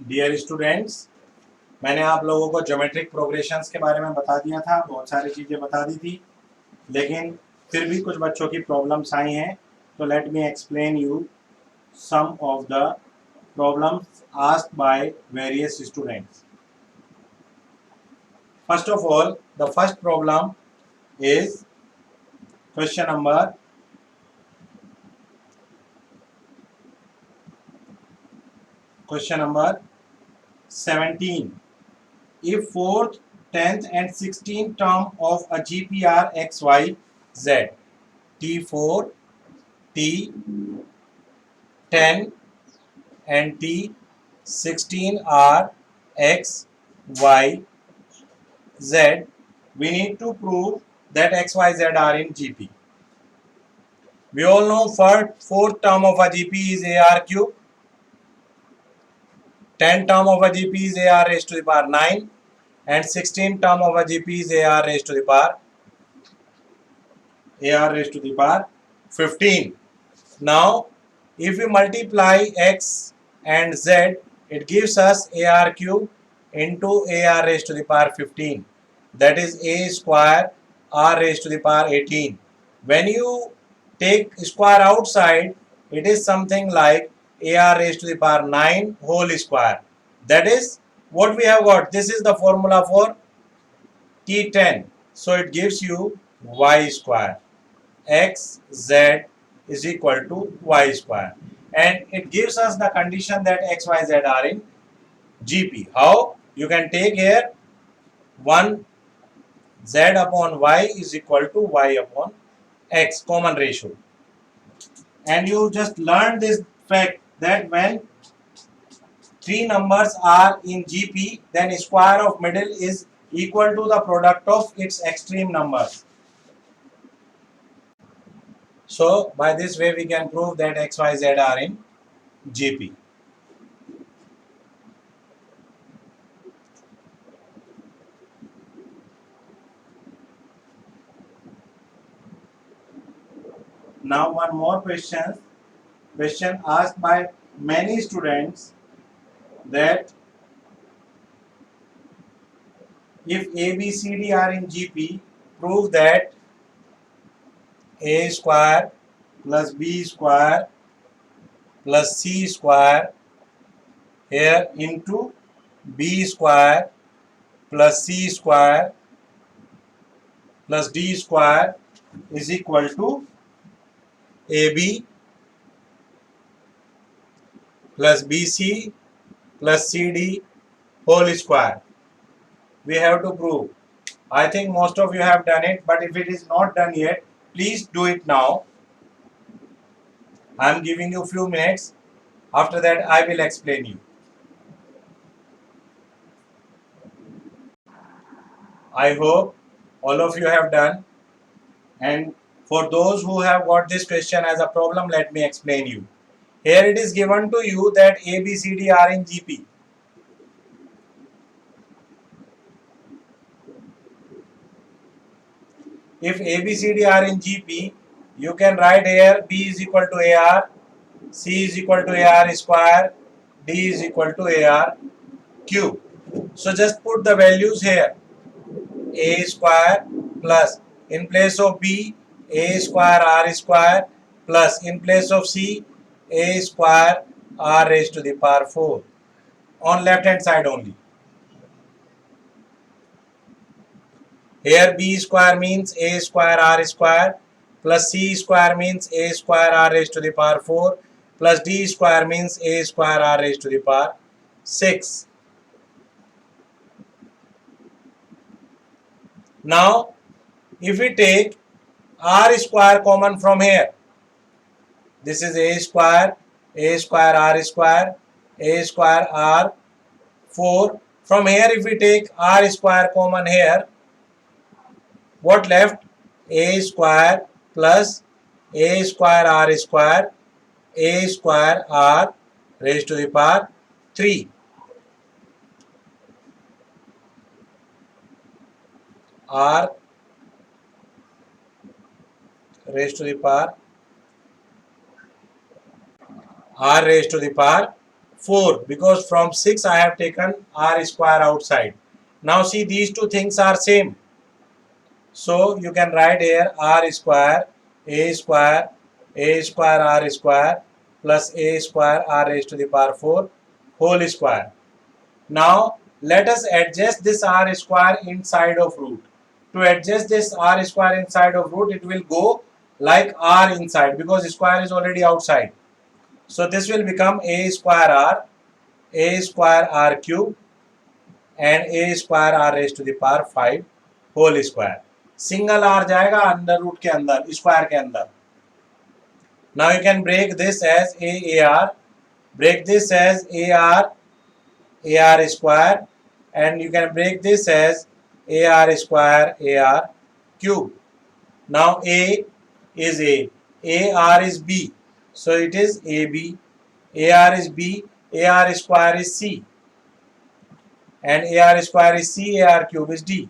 Dear students, मैंने आप लोगों को ज्योमेट्रिक प्रोग्रेशंस के बारे में बता दिया था, बहुत सारी चीज़ें बता दी थी, लेकिन फिर भी कुछ बच्चों की प्रॉब्लम्स आई हैं। तो let me explain you some of the problems asked by various students. First of all, the first problem is question number 17. If 4th, 10th and 16th term of a GP are X, Y, Z, T4, T10 and T16 are X, Y, Z, we need to prove that X, Y, Z are in GP. We all know fourth term of a GP is AR cube, 10th term of a GP is AR raised to the power 9, and 16th term of a GP is AR raised to the power 15. Now, if we multiply x and z, it gives us AR cube into AR raised to the power 15. That is A square R raised to the power 18. When you take square outside, it is something like AR raised to the power 9 whole square. That is what we have got. This is the formula for T10. So it gives you y square. X, Z is equal to y square. And it gives us the condition that x, y, z are in GP. How? You can take here 1 z upon y is equal to y upon x, common ratio. And you just learned this fact that when three numbers are in GP, then square of middle is equal to the product of its extreme numbers. So by this way we can prove that x, y, z are in GP. Now one more question asked by many students, that if A, B, C, D are in GP, prove that A square plus B square plus C square here into B square plus C square plus D square is equal to AB plus BC plus CD whole square. We have to prove. I think most of you have done it, but if it is not done yet, please do it now. I am giving you few minutes. After that, I will explain you. I hope all of you have done. And for those who have got this question as a problem, let me explain you. Here it is given to you that A, B, C, D are in GP. If A, B, C, D are in GP, you can write here B is equal to AR, C is equal to AR square, D is equal to AR cube. So just put the values here. A square plus in place of B, A square R square plus in place of C, A square R raised to the power 4 on left hand side only. Here B square means A square R square plus C square means A square R raised to the power 4 plus D square means A square R raised to the power 6. Now if we take R square common from here, this is A square R square, A square R 4. From here if we take R square common here, what left? A square plus A square R square, A square R raised to the power 3. R raised to the power 4. 4 because from 6 I have taken r square outside. Now see, these two things are same. So you can write here r square r square plus a square r raised to the power 4 whole square. Now let us adjust this r square inside of root. To adjust this r square inside of root, it will go like r inside because square is already outside. So this will become a square r cube and a square r raised to the power 5 whole square. Single r जाएगा under root के अंदर, square के अंदर. Now you can break this as AR, break this as AR square, and you can break this as AR square AR cube. Now A is A, AR is B, so it is AB, AR is B, AR square is C, and AR square is C, AR cube is D.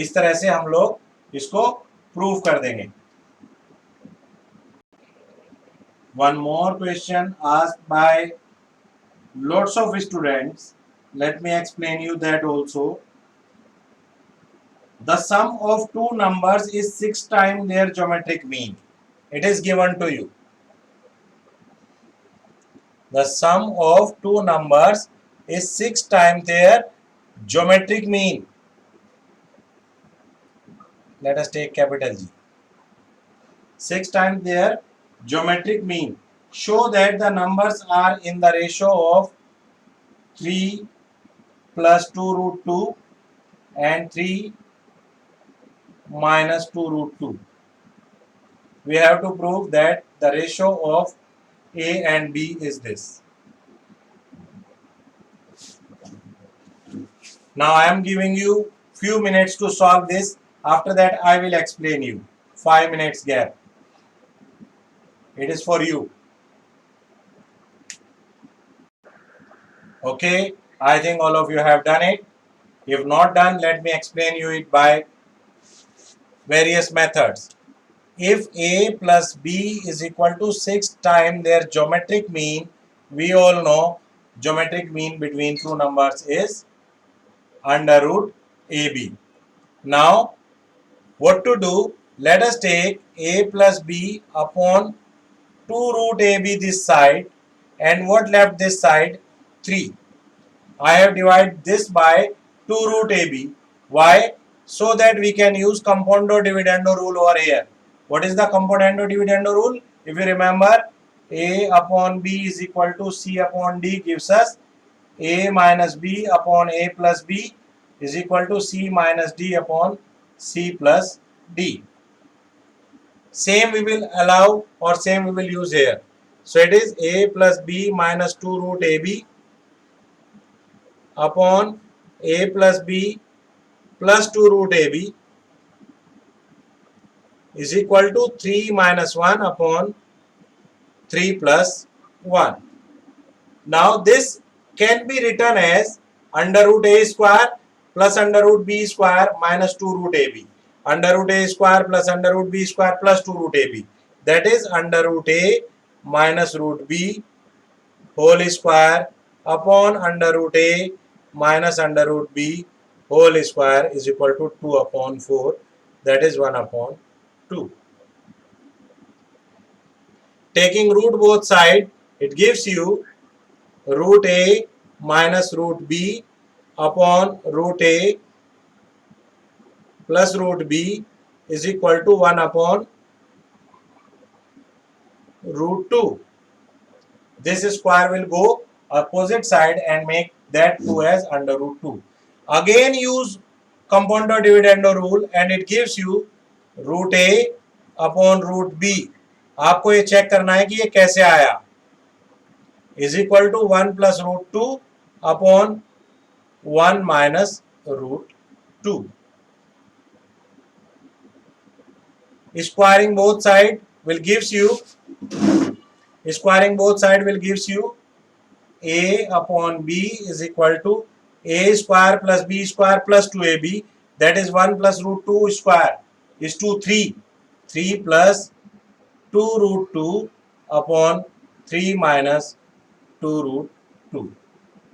इस तरह से हम लोग इसको prove कर देंगे. One more question asked by lots of students. Let me explain you that also. The sum of two numbers is 6 times their geometric mean. It is given to you. The sum of two numbers is 6 times their geometric mean. Let us take capital G. 6 times their geometric mean. Show that the numbers are in the ratio of 3 plus 2 root 2 and 3 minus 2 root 2. We have to prove that the ratio of A and B is this. Now I am giving you few minutes to solve this. After that I will explain you. 5 minutes gap. It is for you. Okay, I think all of you have done it. If not done, let me explain you it by various methods. If A plus B is equal to 6 times their geometric mean, we all know geometric mean between two numbers is under root AB. Now, what to do? Let us take A plus B upon 2 root AB this side, and what left this side? 3. I have divided this by 2 root AB. Why? So that we can use compondo dividendo rule over here. What is the compondo dividendo rule? If you remember, A upon B is equal to C upon D gives us A minus B upon A plus B is equal to C minus D upon C plus D. Same we will allow, or same we will use here. So it is A plus B minus 2 root AB upon A plus B plus 2 root AB is equal to 3 minus 1 upon 3 plus 1. Now this can be written as under root A square plus under root B square minus 2 root AB. Under root A square plus under root B square plus 2 root AB. That is under root A minus root B whole square upon under root A minus under root B whole square is equal to 2 upon 4. That is 1 upon 2. Taking root both sides, it gives you root A minus root B upon root A plus root B is equal to 1 upon root 2. This square will go opposite side and make that 2 as under root 2. Again use compondo dividendo rule and it gives you root A upon root B. आपको ये check करना है कि ये कैसे आया. Is equal to 1 plus root 2 upon 1 minus root 2. Squaring both sides will gives you A upon B is equal to A square plus B square plus 2AB. That is 1 plus root 2 square is to 3. 3 plus 2 root 2 upon 3 minus 2 root 2.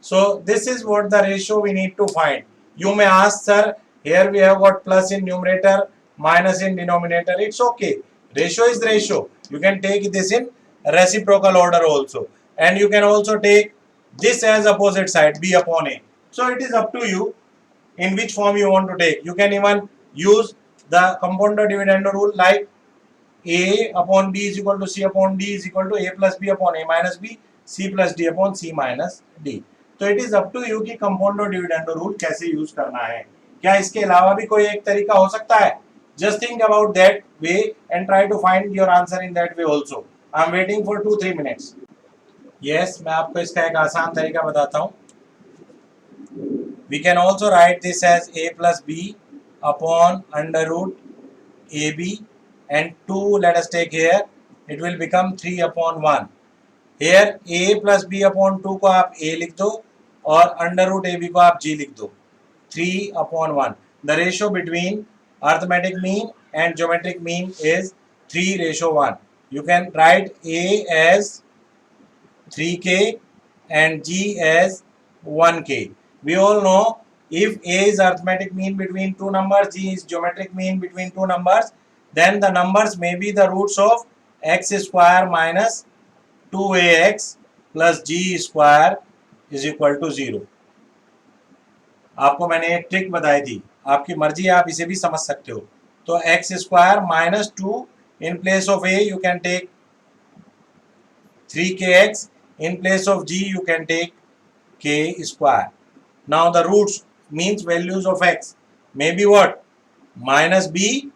So this is what the ratio we need to find. You may ask, sir, here we have got plus in numerator, minus in denominator. It's okay. Ratio is ratio. You can take this in reciprocal order also. And you can also take this as opposite side, b upon a. So it is up to you in which form you want to take. You can even use the compounder dividend rule, like a upon b is equal to c upon d is equal to a plus b upon a minus b, c plus d upon c minus d. तो it is up to you कि compound और dividend rule कैसे use करना है. क्या इसके अलावा भी कोई एक तरीका हो सकता है? Just think about that way and try to find your answer in that way also. I am waiting for 2-3 minutes. Yes, मैं आपको इसका एक आसान तरीका बताता हूँ. We can also write this as a plus b upon under root ab and 2 let us take here, it will become 3 upon 1. here a plus b upon 2 को आप a लिख दो और अंडर रूट ab को आप g लिख दो. 3 upon 1. The ratio between arithmetic mean and geometric mean is 3:1. You can write a as 3k and g as 1k. We all know if a is arithmetic mean between two numbers, g is geometric mean between two numbers, then the numbers may be the roots of x square minus 2ax plus g square is equal to 0. आपको मैंने एक trick बताई थी, आपकी मर्जी, आप इसे भी समझ सकते हो. तो x square minus 2 in place of a you can take 3kx, in place of g you can take k square. Now the roots means values of x may be what? Minus b,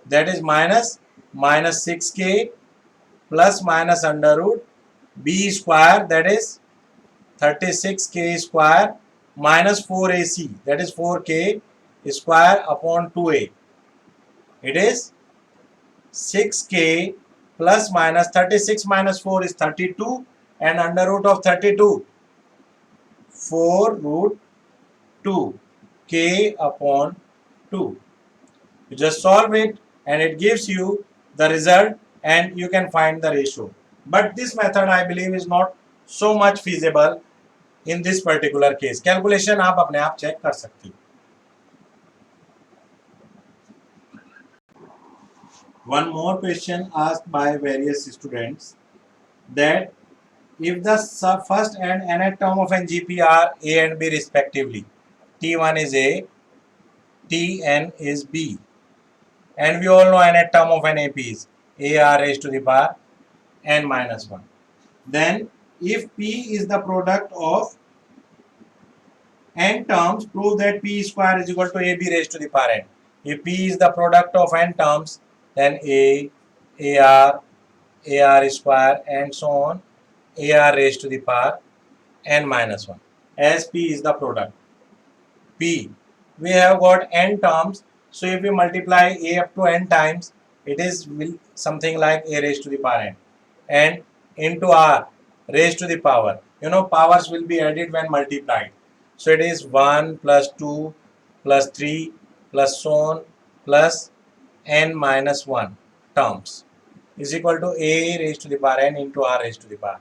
that is minus 6k plus minus under root b square, that is 36k square minus 4ac, that is 4k square upon 2a. It is 6k plus minus 36 minus 4 is 32 and under root of 32 4 root 2 k upon 2. You just solve it and it gives you the result and you can find the ratio. But this method I believe is not so much feasible in this particular case. Calculation आप अपने आप check कर सकते हो. One more question asked by various students, that if the first and nth term of an GP are a and b respectively, t1 is a, tn is b, and we all know nth term of an AP is a r raised to the power n minus 1. Then if p is the product of n terms, prove that p square is equal to ab raised to the power n. If p is the product of n terms, then ar square and so on, ar raised to the power n minus 1, as p is the product. P, we have got n terms, so if we multiply a up to n times, it is something like a raised to the power n, and into r raised to the power. You know, powers will be added when multiplied. So it is 1 plus 2 plus 3 plus so on plus n minus 1 terms is equal to a raised to the power n into r raised to the power.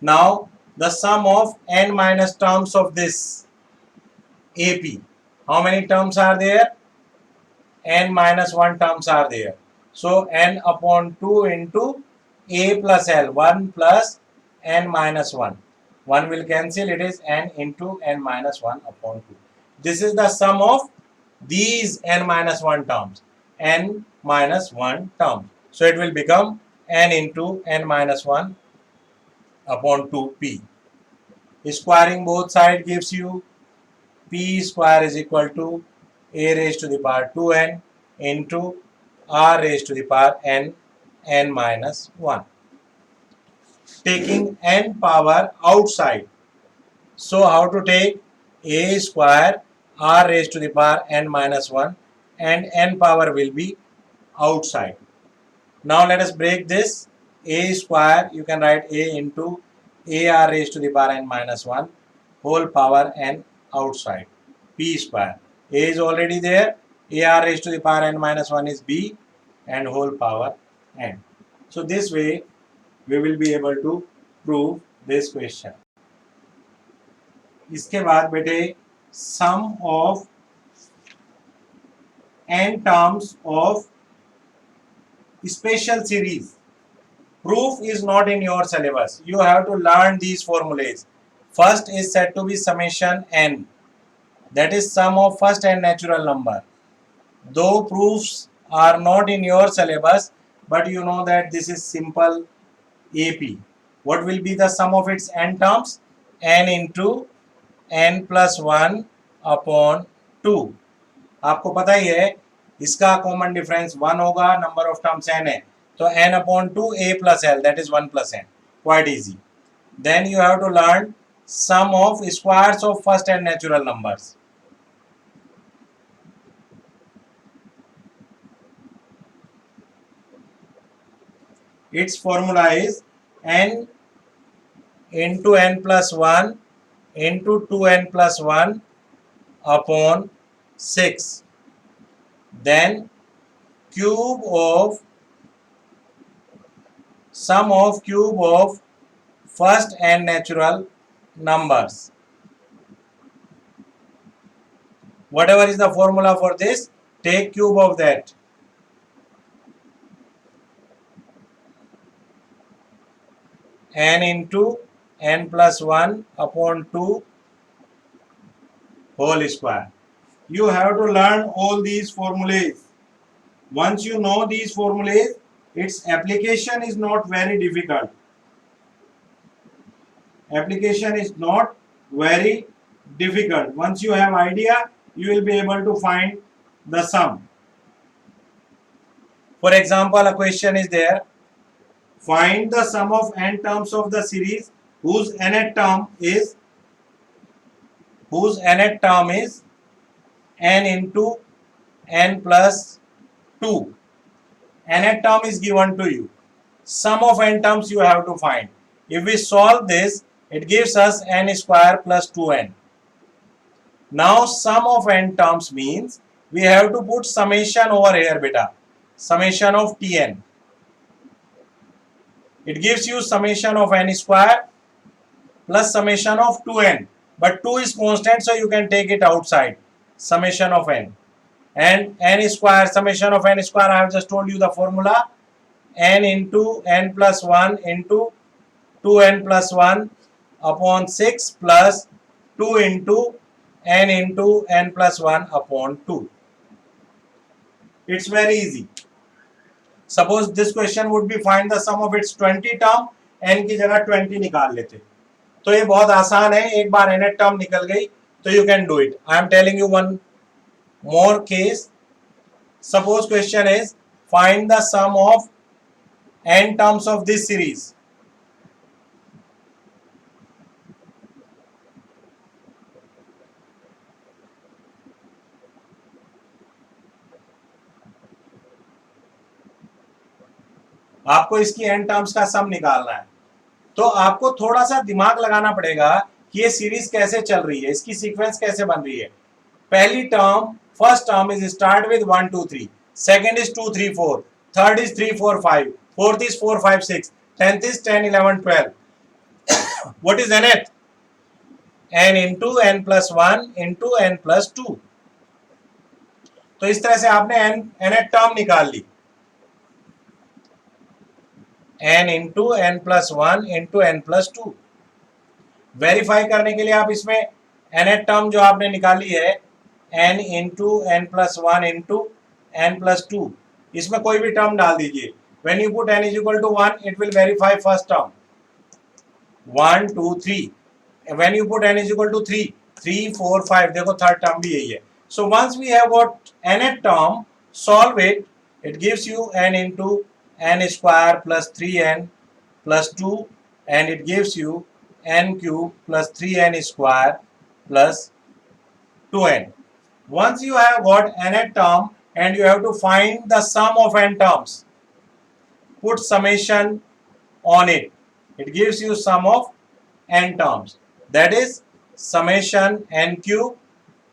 Now the sum of n minus terms of this AP, how many terms are there? N minus 1 terms are there. So n upon 2 into a plus l, 1 plus n minus 1. 1 will cancel, it is n into n minus 1 upon 2. This is the sum of these n minus 1 terms, n minus 1 terms. So it will become n into n minus 1 upon 2p. Squaring both sides gives you p square is equal to a raised to the power 2n into r raised to the power n minus 1. Taking n power outside. So how to take a square r raised to the power n minus 1 and n power will be outside. Now let us break this. A square, you can write a into ar raised to the power n minus 1 whole power n outside, p square. A is already there, ar raised to the power n minus 1 is b, and whole power n. So this way we will be able to prove this question. इसके बाद बेटे sum of n terms of special series. Proof is not in your syllabus. You have to learn these formulas. First is said to be summation n. That is sum of first and natural number. Though proofs are not in your syllabus, but you know that this is simple AP. What will be the sum of its n terms? N into n plus 1 upon 2. आपको पता ही है इसका common difference 1 होगा, number of terms n है, तो n upon 2 a plus l, that is 1 plus n. Quite easy. Then you have to learn sum of squares of first and natural numbers. Its formula is n into n plus 1 into 2n plus 1 upon 6. Then cube of sum of cube of first and natural numbers. Whatever is the formula for this, take cube of that. N into n plus 1 upon 2 whole square. You have to learn all these formulas. Once you know these formulas, its application is not very difficult. Application is not very difficult. Once you have idea, you will be able to find the sum. For example, a question is there. Find the sum of n terms of the series whose nth term is n into n plus 2. Nth term is given to you. Sum of n terms you have to find. If we solve this, it gives us n square plus 2n. Now sum of n terms means we have to put summation over here, beta. Summation of Tn. It gives you summation of n square plus summation of 2n. But 2 is constant, so you can take it outside. Summation of n. And n square, summation of n square, I have just told you the formula. N into n plus 1 into 2n plus 1 upon 6 plus 2 into n plus 1 upon 2. It's very easy. Suppose this question would be find the sum of its 20 term, n की जगह 20 निकाल लेते, तो ये बहुत आसान है. एक बार nth term निकल गई तो you can do it. I am telling you one more case. Suppose question is find the sum of n terms of this series. आपको इसकी n टर्म्स का सम निकालना है, तो आपको थोड़ा सा दिमाग लगाना पड़ेगा कि ये सीरीज कैसे चल रही है, इसकी सीक्वेंस कैसे बन रही है. पहली term, first term is start with 1 2 3, second is 2 3 4, third is 3 4 5, fourth is 4 5 6, 10th is 10 11 12. What is nth? n into n plus 1 into n plus 2. तो इस तरह से आपने nth टर्म निकाल ली. n into n plus 1 into n plus 2. Verify करने के लिए आप इसमें nth टर्म जो आपने निकाली है n into n plus 1 into n plus 2, इसमें कोई भी टर्म डाल दीजिए. when you put n is equal to 1, it will verify first term 1 2 3. when you put n is equal to 3 3 4 5, देखो थर्ड टर्म भी यही है. so once we have got nth term, solve it. it gives you n into n square plus 3n plus 2, and it gives you n cube plus 3n square plus 2n. Once you have got nth term and you have to find the sum of n terms, put summation on it. It gives you sum of n terms. That is summation n cube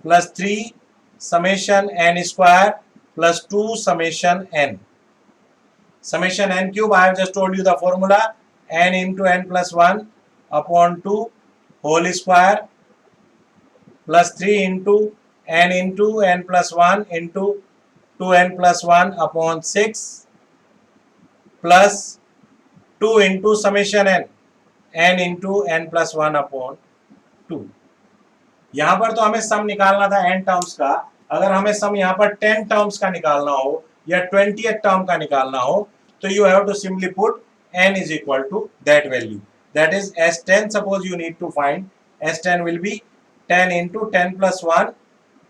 plus 3 summation n square plus 2 summation n. summation n cube, I have just told you the formula, n into n plus 1 upon 2 whole square plus 3 into n plus 1 into 2n plus 1 upon 6 plus 2 into summation n into n plus 1 upon 2. यहां पर तो हमें सम निकालना था n terms का. अगर हमें सम यहां पर 10 टर्म्स का निकालना हो या 20th टर्म का निकालना हो तो you have to simply put n is equal to that value, that is s10. suppose you need to find s10 will be 10 into 10 plus 1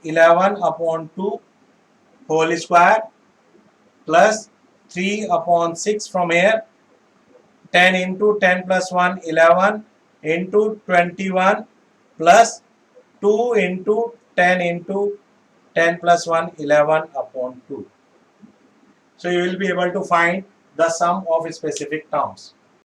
11 upon 2 whole square plus 3 upon 6 from here, 10 into 10 plus 1 11 into 21 plus 2 into 10 plus 1 11 upon 2. So you will be able to find the sum of specific terms.